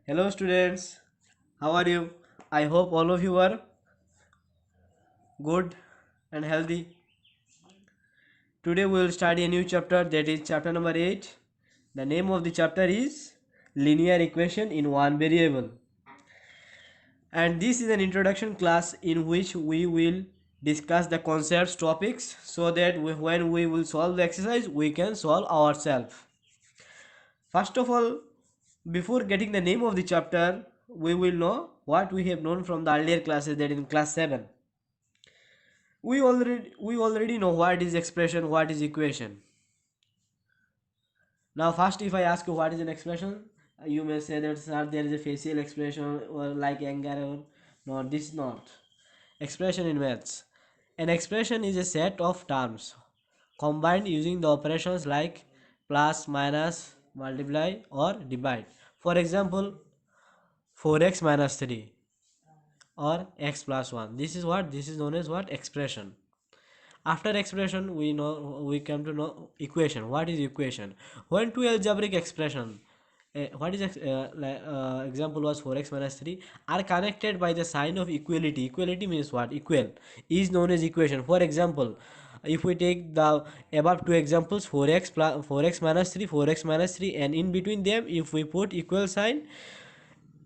Hello students, how are you? I hope all of you are good and healthy. Today we will study a new chapter, that is chapter number 8. The name of the chapter is Linear Equation in One Variable. And this is an introduction class in which we will discuss the concepts, topics, so that when we will solve the exercise we can solve ourselves. First of all, before getting the name of the chapter, we will know what we have known from the earlier classes, that in class 7. We already know what is expression, what is equation. Now first, if I ask you what is an expression, you may say that sir, there is a facial expression or like anger or no, this is not expression in maths. An expression is a set of terms combined using the operations like plus, minus, multiply or divide. For example, 4x minus 3 or x plus 1. This is known as what? Expression. After expression, we come to know equation. What is equation? When two algebraic expression, example was 4x minus 3, are connected by the sign of equality. Equality means what? Equal is known as equation. For example, if we take the above two examples, 4x plus 4x minus 3, 4x minus 3, and in between them if we put equal sign,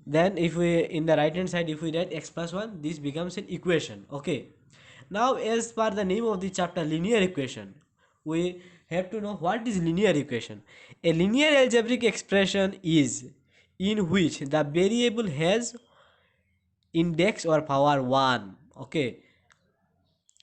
then if we in the right hand side if we write x plus 1, this becomes an equation. Okay, now as per the name of the chapter, linear equation, we have to know what is linear equation. A linear algebraic expression is in which the variable has index or power 1. Okay,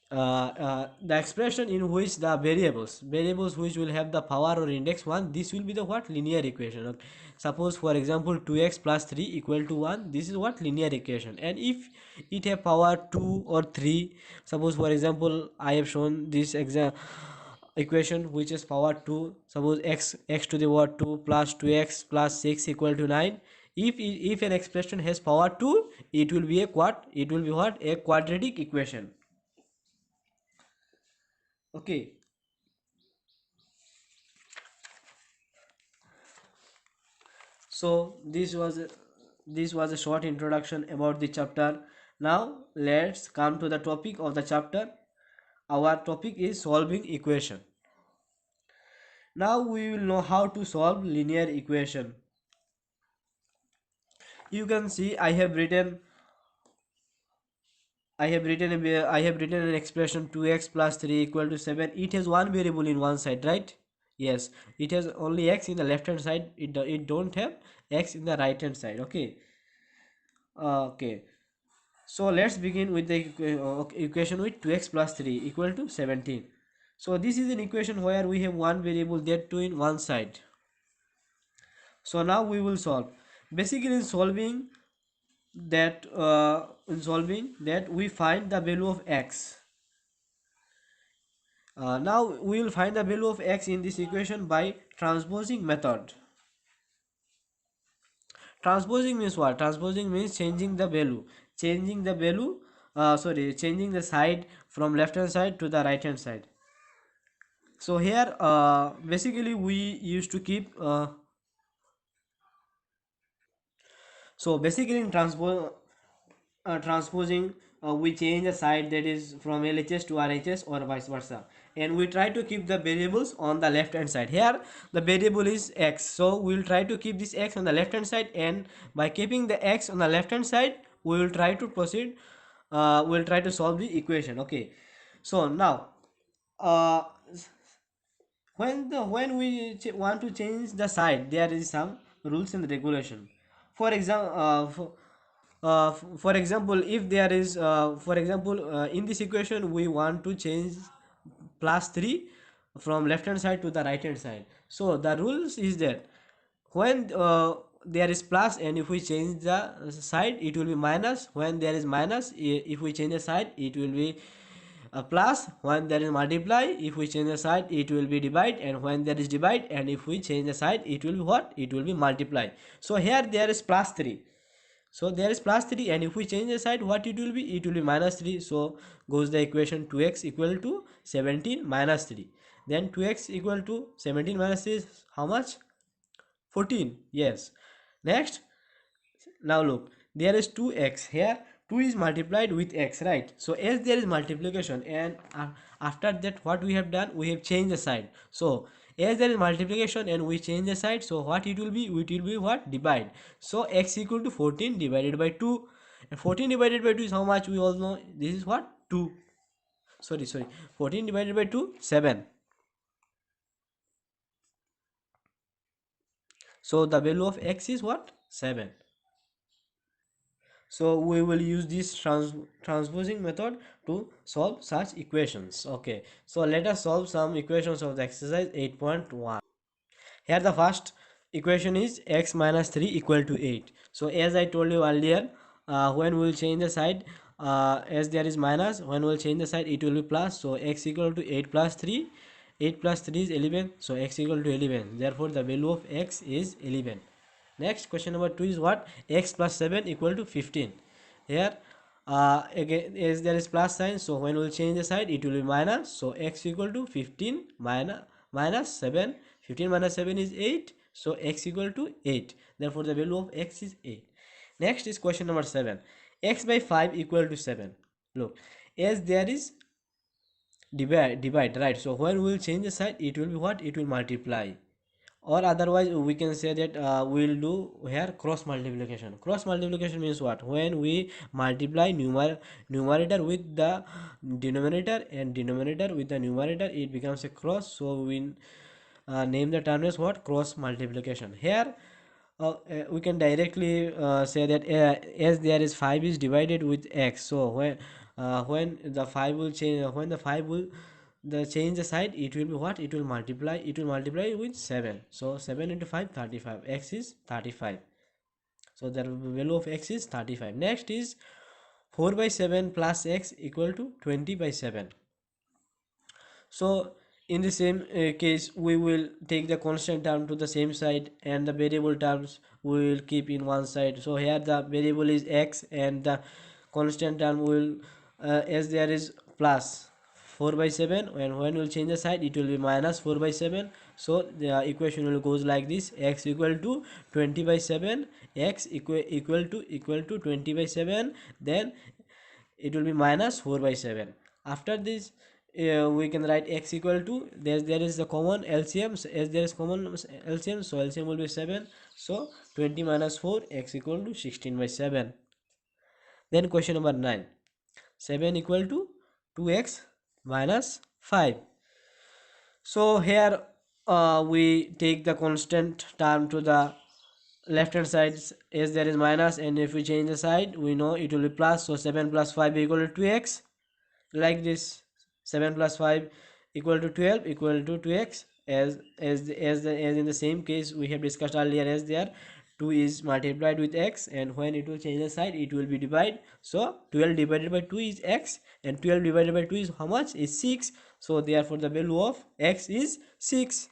the expression in which the variables which will have the power or index 1, this will be the what? Linear equation. Okay. Suppose for example 2x plus 3 equal to 1, this is what? Linear equation. And if it have power 2 or 3, suppose for example I have shown this equation which is power 2, suppose x to the power 2 plus 2x plus 6 equal to 9. If an expression has power 2, it will be a it will be what? A quadratic equation. Okay, so this was a short introduction about the chapter. Now let's come to the topic of the chapter. Our topic is solving equation. Now we will know how to solve linear equation. You can see I have written an expression 2x plus 3 equal to 7. It has one variable in one side, right? Yes, it has only x in the left hand side. It don't have x in the right hand side. Okay. Okay. So let's begin with the equation with 2x plus 3 equal to 17. So this is an equation where we have one variable, that two in one side. So now we will solve. Basically in solving that we find the value of x. Now we will find the value of x in this equation by transposing method. Transposing means what? Transposing means changing the value. Changing the side from left hand side to the right hand side. So here basically we used to keep so basically in transposing, we change the side, that is from LHS to RHS or vice versa, and we try to keep the variables on the left hand side. Here the variable is x, so we will try to keep this x on the left hand side, and by keeping the x on the left hand side we will try to proceed, we will try to solve the equation. Okay, so now uh, when we want to change the side, there is some rules and regulation. For example, for example, if there is in this equation we want to change plus 3 from left hand side to the right hand side. So the rules is that when there is plus, and if we change the side it will be minus. When there is minus, if we change the side it will be a plus. When there is multiply, if we change the side it will be divide, and when there is divide and if we change the side it will be what? It will be multiply. So here there is plus 3, so there is plus 3, and if we change the side, what it will be? It will be minus 3. So goes the equation 2x equal to 17 minus 3. Then 2x equal to 17 minus 3 is how much? 14. Yes. Next, Now look, there is 2x here. 2 is multiplied with x, right? So as there is multiplication, and after that what we have done, we have changed the sign. So as there is multiplication and we change the side, so what it will be? It will be what? Divide. So x equal to 14 divided by 2. And 14 divided by 2 is how much? We all know this is what? 2. Sorry, 14 divided by 2, 7. So the value of x is what? 7. So we will use this transposing method to solve such equations. Okay, so let us solve some equations of the exercise 8.1. Here the first equation is x minus 3 equal to 8. So as I told you earlier, when we will change the side, as there is minus, when we will change the side it will be plus. So x equal to 8 plus 3. 8 plus 3 is 11. So x equal to 11. Therefore the value of x is 11. Next, question number 2 is what? X plus 7 equal to 15. Here again, as there is plus sign, so when we will change the side it will be minus. So x equal to 15 minus 7. 15 minus 7 is 8. So x equal to 8. Therefore the value of x is 8. Next is question number 7. X by 5 equal to 7. Look, as there is divide, right? So when we will change the side it will be what? It will multiply, or otherwise we can say that we'll do here cross multiplication. Cross multiplication means what? When we multiply numerator with the denominator and denominator with the numerator, it becomes a cross. So we name the term as what? Cross multiplication. Here we can directly say that as there is 5 is divided with x, so when the 5 will change, when the 5 will the change the side, it will be what? It will multiply with 7. So 7 into 5, 35. X is 35. So the value of x is 35. Next is 4 by 7 plus x equal to 20 by 7. So in the same case, we will take the constant term to the same side and the variable terms we will keep in one side. So here the variable is x and the constant term will as there is plus 4 by 7, and when we'll change the side it will be minus 4 by 7. So the equation will goes like this: x equal to 20 by 7, x equal to 20 by 7, then it will be minus 4 by 7. After this we can write x equal to, there is the common LCM, as there is common LCM, so LCM will be 7. So 20 minus 4, x equal to 16 by 7. Then question number 9, 7 equal to 2x minus 5. So here we take the constant term to the left hand side, as there is minus, and if we change the side we know it will be plus. So 7 plus 5 equal to 2x, like this. 7 plus 5 equal to 12 equal to 2x, as in the same case we have discussed earlier, as there 2 is multiplied with x, and when it will change the side it will be divide. So 12 divided by 2 is x, and 12 divided by 2 is how much? Is 6. So therefore the value of x is 6.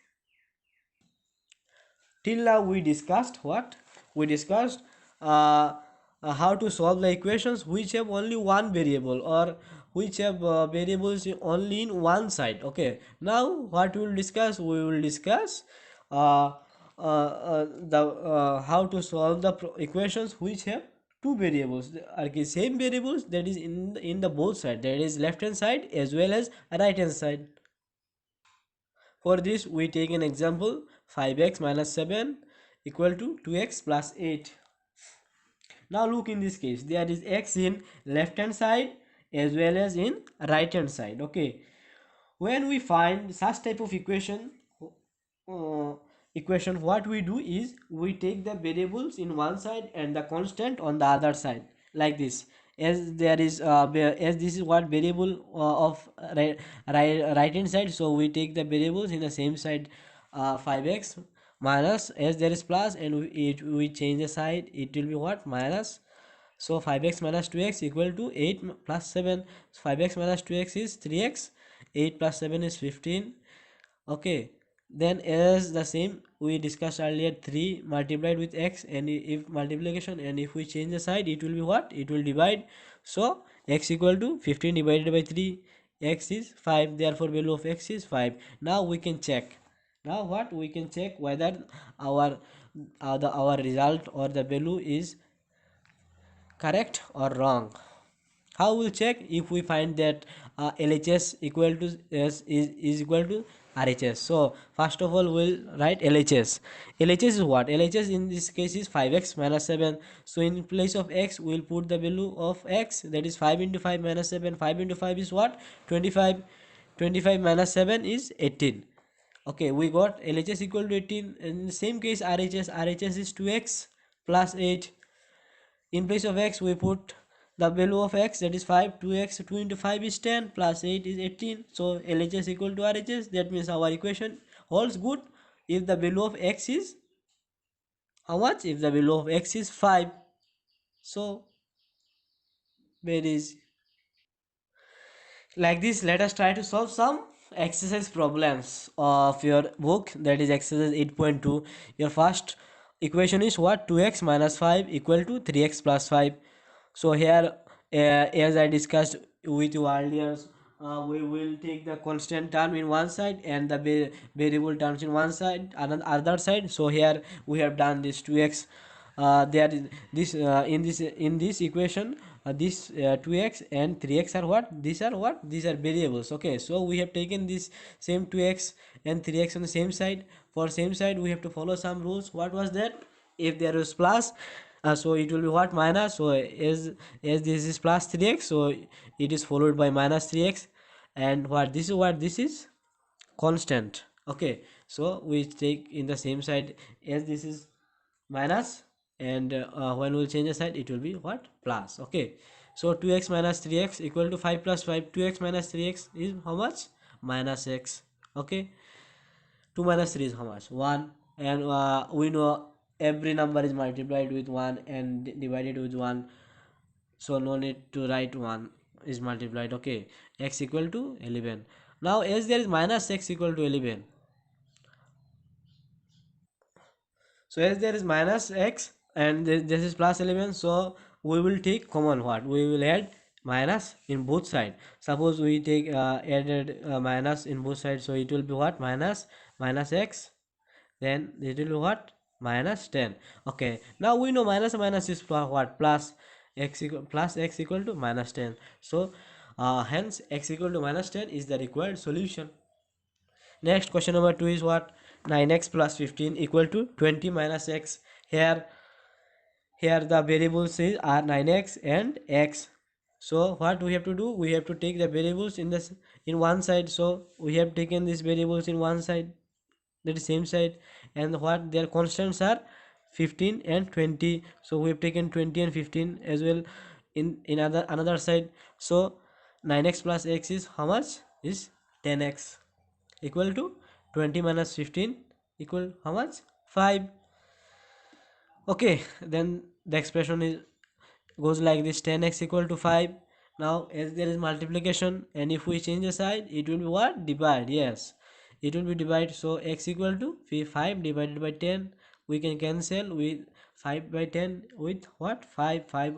Till now we discussed what? We discussed how to solve the equations which have only one variable, or which have variables only in one side. Okay, now what we will discuss? We will discuss uh, the how to solve the equations which have two variables, okay, same variables, that is in the both side, that is left hand side as well as right hand side. For this we take an example: 5x minus 7 equal to 2x plus 8. Now look, in this case there is x in left hand side as well as in right hand side. Okay, when we find such type of uh, equation, what we do is we take the variables in one side and the constant on the other side, like this. As there is as this is what variable of right hand side, so we take the variables in the same side. 5x minus, as there is plus and we change the side, it will be what? Minus. So 5x minus 2x equal to 8 plus 7. 5x minus 2x is 3x, 8 plus 7 is 15. Okay, then as the same we discussed earlier, 3 multiplied with x, and if multiplication, and if we change the side it will be what? It will divide. So x equal to 15 divided by 3, x is 5, therefore value of x is 5. Now we can check. Now what? We can check whether our our result or the value is Correct or wrong? How we'll check? If we find that LHS equal to is equal to RHS. So first of all we'll write LHS. LHS is what? LHS in this case is 5x minus 7. So in place of x we'll put the value of x, that is 5 into 5 minus 7. 5 into 5 is what? 25. 25 minus 7 is 18. Okay, we got LHS equal to 18. In the same case RHS is 2x plus 8. In place of x we put the value of x, that is 5. 2x, 2 into 5 is 10 plus 8 is 18. So LHS equal to RHS. That means our equation holds good if the value of x is how much? If the value of x is 5. So where is like this? Let us try to solve some exercise problems of your book, that is exercise 8.2. Your first equation is what? 2x minus 5 equal to 3x plus 5. So here as I discussed with you earlier, we will take the constant term in one side and the variable terms in one side and on the other side. So here we have done this 2x, there is this in this equation, this 2x and 3x are what? These are what? These are variables. Okay, so we have taken this same 2x and 3x on the same side. For same side we have to follow some rules. What was that? If there is plus, so it will be what? Minus. So as this is plus 3x, so it is followed by minus 3x. And what this is? What this is? Constant. Okay, so we take in the same side, as this is minus, and when we'll change the side it will be what? Plus. Okay, so 2x minus 3x equal to 5 plus 5. 2x minus 3x is how much? Minus x. Okay, 2 minus 3 is how much? 1. And we know every number is multiplied with 1 and divided with 1, so no need to write 1 is multiplied. Okay, x equal to 11. Now as there is minus x equal to 11, so as there is minus x and this is plus 11, so we will take common. What we will add? Minus in both side. Suppose we take added minus in both sides, so it will be what? Minus x, then it will be what? Minus 10. Okay, now we know minus is what? Plus x equal, plus x equal to minus 10. So hence x equal to minus 10 is the required solution. Next, question number 2 is what? 9x plus 15 equal to 20 minus x. Here the variables are 9x and x. So what we have to do? We have to take the variables in this in one side. So we have taken these variables in one side, that is same side, and what their constants are 15 and 20. So we have taken 20 and 15 as well in another side. So 9x plus x is how much? Is 10x equal to 20 minus 15 equal how much? 5. Okay, then the expression is goes like this: 10x equal to 5. Now as there is multiplication, and if we change the side it will be what? Divide. Yes, it will be divide. So x equal to 5 divided by 10. We can cancel with 5 by 10 with what? 5. 5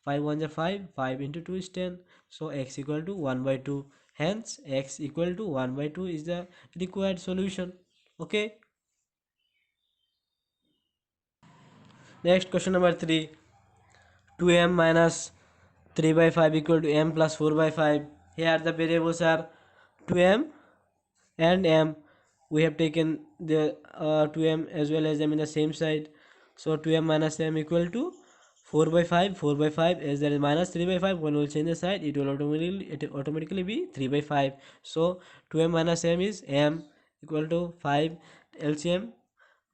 1 is 5. 5 into 2 is 10. So x equal to 1 by 2. Hence x equal to 1 by 2 is the required solution. Okay, next question number 3. 2m minus 3 by 5 equal to m plus 4 by 5. Here the variables are 2m and m. We have taken the 2m as well as m in the same side. So 2m minus m equal to 4 by 5. 4 by 5, as there is minus 3 by 5, when we will change the side it will automatically be 3 by 5. So 2m minus m is m equal to 5. LCM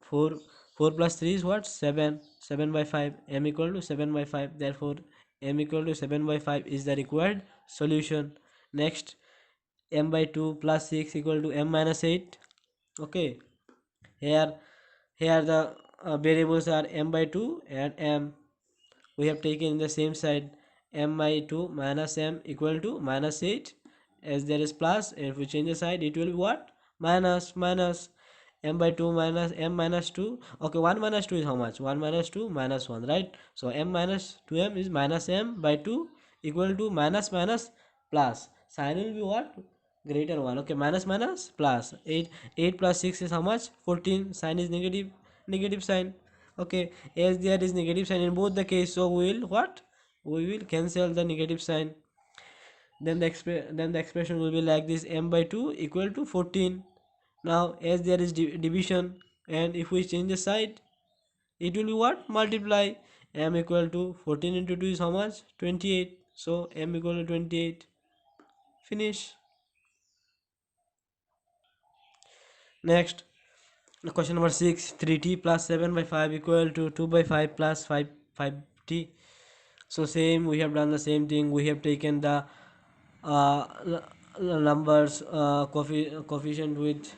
4. 4 plus 3 is what? 7. 7 by 5. M equal to 7 by 5. Therefore m equal to 7 by 5 is the required solution. Next, m by 2 plus 6 equal to m minus 8. Okay, here the variables are m by 2 and m. We have taken in the same side. M by 2 minus m equal to minus 8. As there is plus, if we change the side it will be what? Minus m by 2 minus m minus 2. Okay, 1 minus 2 is how much? 1 minus 2 minus 1, right? So m minus 2m is minus m by 2 equal to minus plus. Sign will be what? Greater 1. Okay, minus plus. 8 plus 6 is how much? 14. Sign is negative sign. Okay, as there is negative sign in both the case, so we will what, we will cancel the negative sign. Then the expression will be like this: m by 2 equal to 14. Now as there is division, and if we change the side, it will be what, multiply. M equal to 14 into 2 is how much, 28. So m equal to 28. Finish. Next, question number 6: 3t plus 7 by 5 equal to 2 by 5 plus 5t. So same, we have done the same thing. We have taken the numbers, coefficient with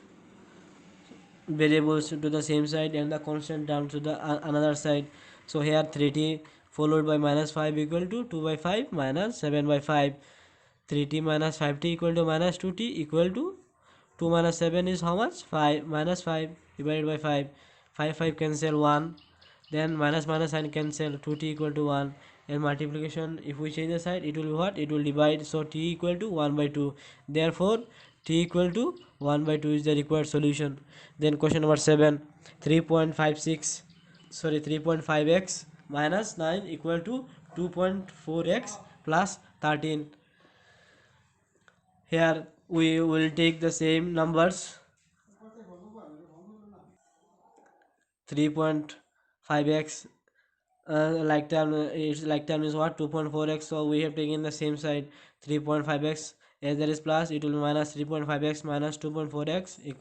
variables to the same side and the constant down to the another side. So here 3t followed by minus 5 equal to 2 by 5 minus 7 by 5. 3t minus 5t equal to minus 2t equal to 2 minus 7 is how much, 5 minus 5 divided by 5. 5 cancel 1, then minus minus sign cancel, 2t equal to 1. And multiplication, if we change the side, it will be what, it will divide. So t equal to 1 by 2. Therefore t equal to 1 by 2 is the required solution. Then question number 7: 3.56 sorry 3.5x minus 9 equal to 2.4x plus 13. Here we will take the same numbers. 3.5x, like term, it's like term is what, 2.4x. So we have taken the same side, 3.5x. As there is plus, it will be minus 3.5x minus 2.4x,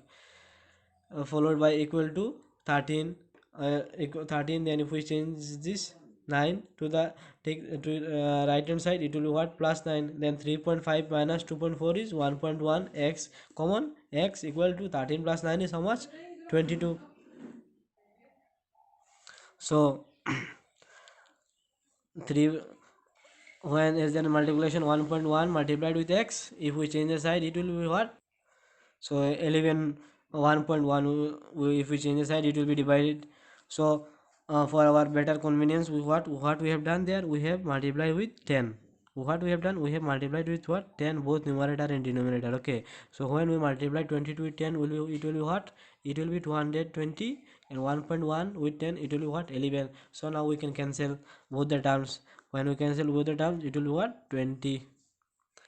followed by equal to 13. 13. Then if we change this 9 to the take to right hand side, it will be what, plus 9. Then 3.5 minus 2.4 is 1.1. X common, x equal to 13 plus 9 is how much, 22. So 3, when is then multiplication, 1.1 multiplied with x, if we change the side, it will be what, so 11. 1.1, if we change the side, it will be divided. So for our better convenience, what we have done there, we have multiplied with 10. What we have done, we have multiplied with what, 10, both numerator and denominator. Okay, so when we multiply 22 with 10, it will be what, it will be 220. And 1.1 with 10, it will be what, 11. So now we can cancel both the terms. When we cancel both the terms, it will be what, 20.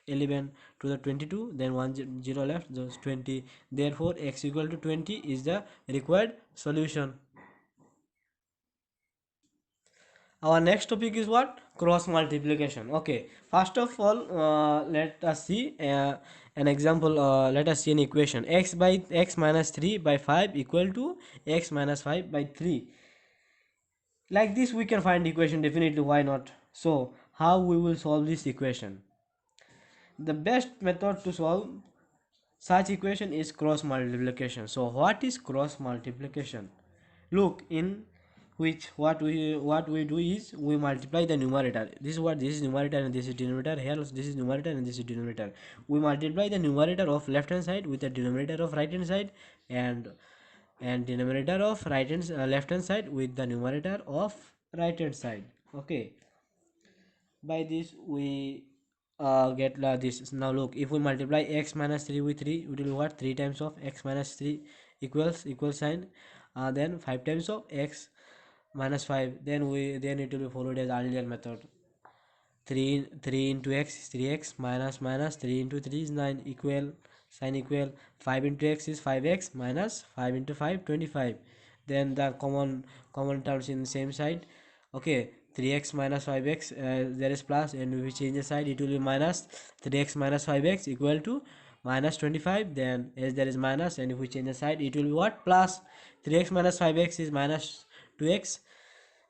11 to the 22, then 1 0 left, just 20. Therefore x equal to 20 is the required solution. Our next topic is what, cross multiplication. Okay, first of all, let us see an example. Let us see an equation: x by x minus 3 by 5 equal to x minus 5 by 3. Like this we can find equation, definitely, why not? So how we will solve this equation? The best method to solve such equation is cross multiplication. So what is cross multiplication? Look, in which what we do is we multiply the numerator. This is what, this is numerator and this is denominator. Here also this is numerator and this is denominator. We multiply the numerator of left hand side with the denominator of right hand side, and denominator of left hand side with the numerator of right hand side. Okay, by this we get this. Now look, if we multiply x minus 3 with 3, it will be what, 3 times of x minus 3 equals equal sign, then 5 times of x minus 5. Then it will be followed as earlier method. 3 into x is 3x, minus minus 3 into 3 is 9, equal sign equal. 5 into x is 5x, minus 5 into 5 25. Then the common terms in the same side. Okay, 3x minus 5x, there is plus, and if we change the side, it will be minus 3x minus 5x equal to minus 25. Then as there is minus, and if we change the side, it will be what, plus. 3x minus 5x is minus 2x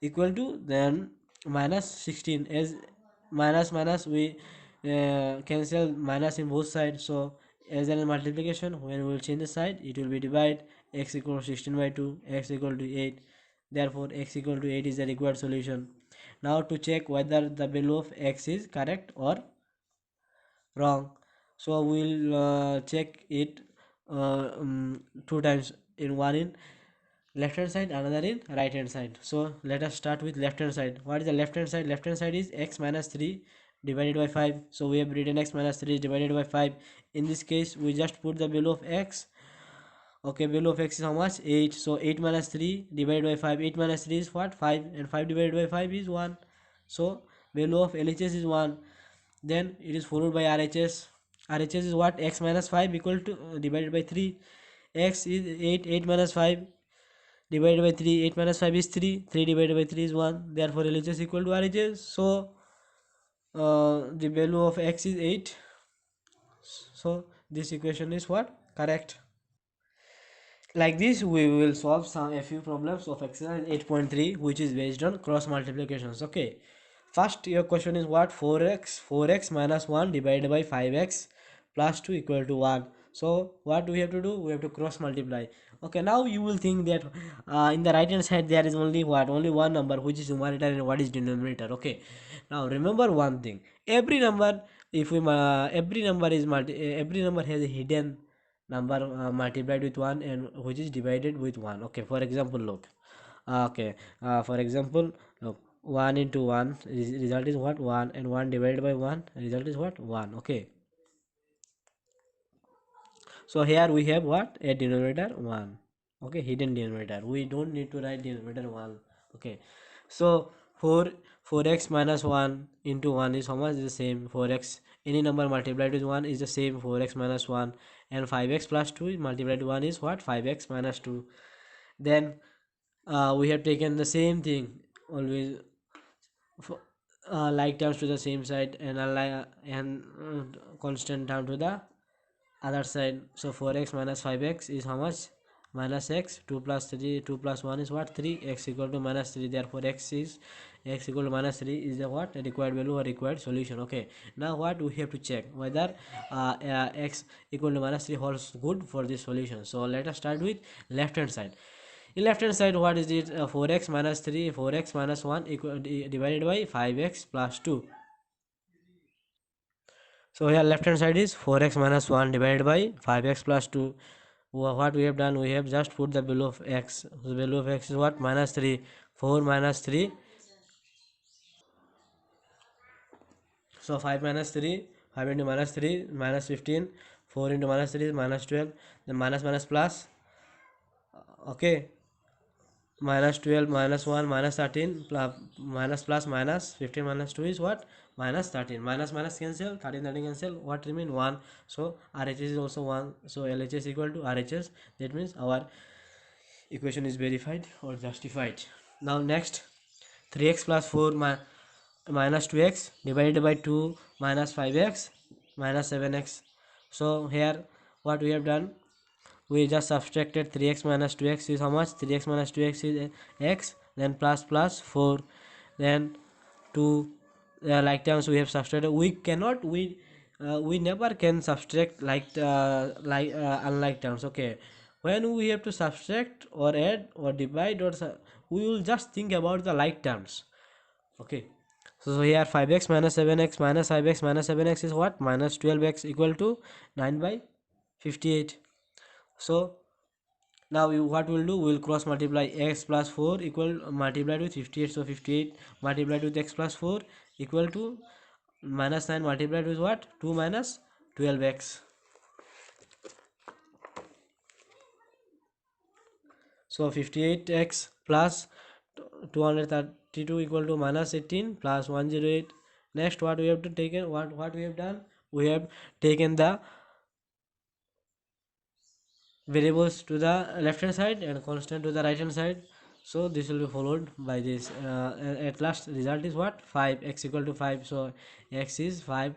equal to then minus 16. As minus minus, we cancel minus in both sides. So as there is multiplication, when we will change the side, it will be divide. X equal to 16 by 2, x equal to 8. Therefore x equal to 8 is the required solution. Now to check whether the value of x is correct or wrong, so we'll check it two times, in one in left hand side, another in right hand side. So let us start with left hand side. What is the left hand side? Left hand side is x minus 3 divided by 5. So we have written x minus 3 divided by 5. In this case we just put the value of x. Okay, value of x is how much? 8. So 8 minus 3 divided by 5. 8 minus 3 is what? 5. And 5 divided by 5 is 1. So value of LHS is 1. Then it is followed by RHS. RHS is what? X minus 5 equal to divided by 3. X is 8. 8 minus 5 divided by 3. 8 minus 5 is 3. 3 divided by 3 is 1. Therefore LHS equal to RHS. So the value of x is 8. So this equation is what? Correct. Like this, we will solve a few problems of exercise 8.3, which is based on cross multiplications. Okay. First, your question is what? 4x minus 1 divided by 5x plus 2 equal to 1. So what do we have to do? We have to cross multiply. Okay, now you will think that in the right hand side there is only what? Only one number, which is numerator, and what is denominator. Okay. Now remember one thing. Every number, if we every number is every number has a hidden number multiplied with 1 and which is divided with 1. Okay, for example, look. Okay, for example, look, 1 into 1 result is what? 1, and 1 divided by 1 result is what? 1. Okay, so here we have what? A denominator 1. Okay, hidden denominator, we don't need to write denominator 1. Okay, so 4 4x minus 1 into 1 is how much? Is the same 4x. Any number multiplied with 1 is the same 4x minus 1, and 5x plus 2 multiplied with 1 is what? 5x minus 2. Then we have taken the same thing always, like terms to the same side, and constant term to the other side. So 4x minus 5x is how much? Minus x. 2 plus 3, 2 plus 1 is what? 3. X equal to minus 3. Therefore x equal to minus 3 is the what? A required value or required solution. Okay, now what we have to check? Whether x equal to minus 3 holds good for this solution. So let us start with left hand side. In left hand side, what is it? 4x minus 3, 4x minus 1 equal divided by 5x plus 2. So here left hand side is 4x minus 1 divided by 5x plus 2. What we have done? We have just put the value of x. The value of x is what? Minus 3. 4 minus 3. So 5 minus 3. 5 into minus 3 minus 15. 4 into minus 3 is minus 12. Then minus minus plus. Okay. Minus 12 minus 1 minus 13 plus minus plus minus 15 minus 2 is what? Minus 13. Minus minus cancel, 13 13 cancel, what remain? 1. So RHS is also 1. So LHS equal to RHS. That means our equation is verified or justified. Now next, 3x plus 4 minus 2x divided by 2 minus 5x minus 7x. So here what we have done? We just subtracted 3x minus 2x is how much? 3x minus 2x is x, then plus plus 4, then 2, like terms we have subtracted. We cannot, we never can subtract unlike terms. Okay, when we have to subtract or add or divide or we will just think about the like terms. Okay, so here 5x minus 7x minus 5x minus 7x is what? Minus 12x equal to 9 by 58. So now what we'll do? We'll cross multiply x plus 4 equal multiplied with 58. So 58 multiplied with x plus 4 equal to minus 9 multiplied with what? 2 minus 12x. So 58x plus 232 equal to minus 18 plus 108. Next, what we have to take? What we have done? We have taken the variables to the left hand side and constant to the right hand side. So this will be followed by this. At last result is what? 5. X equal to 5. So x is 5.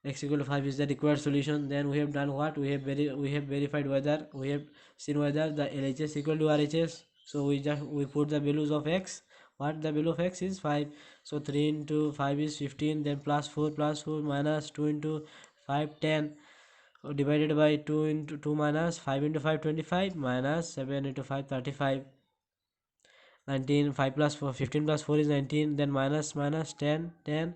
X equal to 5 is the required solution. Then we have done what? We have verified whether, we have seen whether the LHS equal to RHS. So we put the values of x. What the value of x is? 5. So 3 into 5 is 15. Then plus 4 minus 2 into 5 10, divided by 2 into 2 minus 5 into 5 25, minus 7 into 5 35, 19. 5 plus 4, 15 plus 4 is 19. Then minus minus 10 10,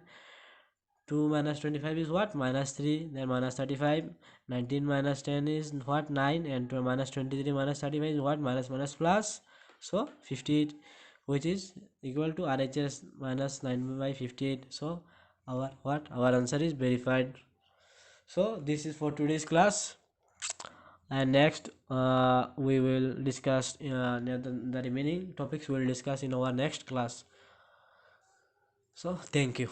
2 minus 25 is what? Minus 3. Then minus 35. 19 minus 10 is what? 9. And minus 23 minus 35 is what? Minus minus plus. So 58, which is equal to RHS minus 9 by 58. So our answer is verified. So this is for today's class. and next we will discuss the remaining topics we will discuss in our next class. So thank you.